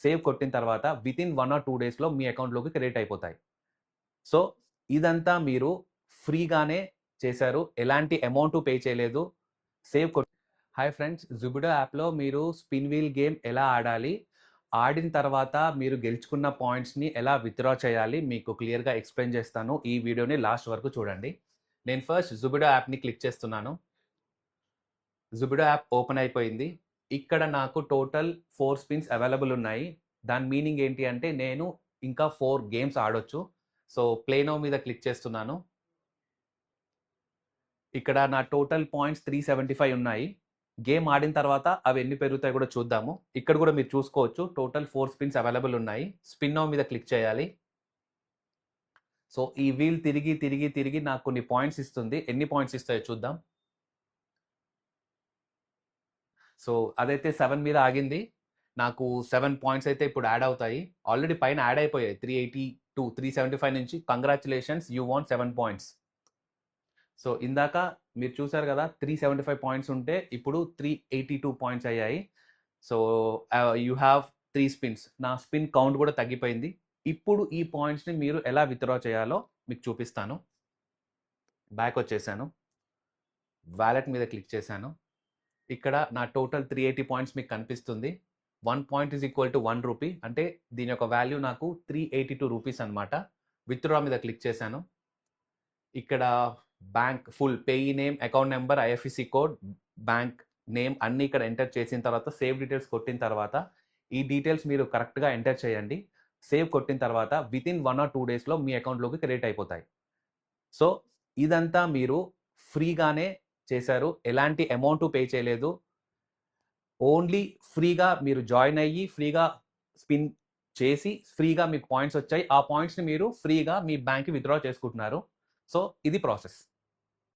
Save కొట్టిన తర్వాత within 1 or 2 డేస్లో మీ అకౌంట్లోకి క్రెడిట్ అయిపోతాయి. సో ఇదంతా మీరు ఫ్రీగానే చేశారు, ఎలాంటి అమౌంట్ పే చేయలేదు. సేవ్ కొట్ హాయ్ ఫ్రెండ్స్, జుబిడో యాప్లో మీరు స్పిన్ వీల్ గేమ్ ఎలా ఆడాలి, ఆడిన తర్వాత మీరు గెలుచుకున్న పాయింట్స్ని ఎలా విత్డ్రా చేయాలి మీకు క్లియర్గా ఎక్స్ప్లెయిన్ చేస్తాను. ఈ వీడియోని లాస్ట్ వరకు చూడండి. నేను ఫస్ట్ జుబిడో యాప్ని క్లిక్ చేస్తున్నాను. జుబిడో యాప్ ఓపెన్ అయిపోయింది. ఇక్కడ నాకు టోటల్ 4 స్పిన్స్ అవైలబుల్ ఉన్నాయి. దాని మీనింగ్ ఏంటి అంటే నేను ఇంకా 4 గేమ్స్ ఆడొచ్చు. సో ప్లే నౌ మీద క్లిక్ చేస్తున్నాను. ఇక్కడ నా టోటల్ పాయింట్స్ 375 ఉన్నాయి. గేమ్ ఆడిన తర్వాత అవి ఎన్ని పెరుగుతాయి కూడా చూద్దాము. ఇక్కడ కూడా మీరు చూసుకోవచ్చు టోటల్ 4 స్పిన్స్ అవైలబుల్ ఉన్నాయి. స్పిన్ నౌ మీద క్లిక్ చేయాలి. సో ఈ వీల్ తిరిగి తిరిగి తిరిగి నాకు కొన్ని పాయింట్స్ ఇస్తుంది. ఎన్ని పాయింట్స్ ఇస్తాయో చూద్దాం. సో అదైతే 7 మీద ఆగింది. నాకు 7 పాయింట్స్ అయితే ఇప్పుడు యాడ్ అవుతాయి. ఆల్రెడీ పైన యాడ్ అయిపోయాయి. 382, 375 నుంచి congratulations, you want 7 points. So ఇందాక మీరు చూసారు కదా 375 పాయింట్స్ ఉంటే ఇప్పుడు 382 పాయింట్స్ అయ్యాయి. So you have 3 spins. నా స్పిన్ కౌంట్ కూడా తగ్గిపోయింది. ఇప్పుడు ఈ పాయింట్స్ని మీరు ఎలా విత్డ్రా చేయాలో మీకు చూపిస్తాను. బ్యాక్ వచ్చేసాను. వాలెట్ మీద క్లిక్ చేశాను. ఇక్కడ నా టోటల్ 380 పాయింట్స్ మీకు కనిపిస్తుంది. 1 point is equal to 1 rupee, అంటే దీని యొక్క వాల్యూ నాకు 382 రూపీస్ అనమాట. విత్డ్రా మీద క్లిక్ చేశాను. ఇక్కడ bank full payee name, account number, IFSC code, bank name అన్నీ ఇక్కడ ఎంటర్ చేసిన తర్వాత సేవ్ డీటెయిల్స్ కొట్టిన తర్వాత ఈ డీటెయిల్స్ మీరు కరెక్ట్గా ఎంటర్ చేయండి. సేవ్ కొట్టిన తర్వాత వితిన్ 1 or 2 డేస్లో మీ అకౌంట్లోకి క్రెడిట్ అయిపోతాయి. సో ఇదంతా మీరు ఫ్రీగానే చేశారు, ఎలాంటి అమౌంట్ పే చేయలేదు. ఓన్లీ ఫ్రీగా మీరు జాయిన్ అయ్యి ఫ్రీగా స్పిన్ చేసి ఫ్రీగా మీకు పాయింట్స్ వచ్చాయి. ఆ పాయింట్స్ని మీరు ఫ్రీగా మీ బ్యాంక్కి విత్డ్రా చేసుకుంటున్నారు. సో ఇది ప్రాసెస్.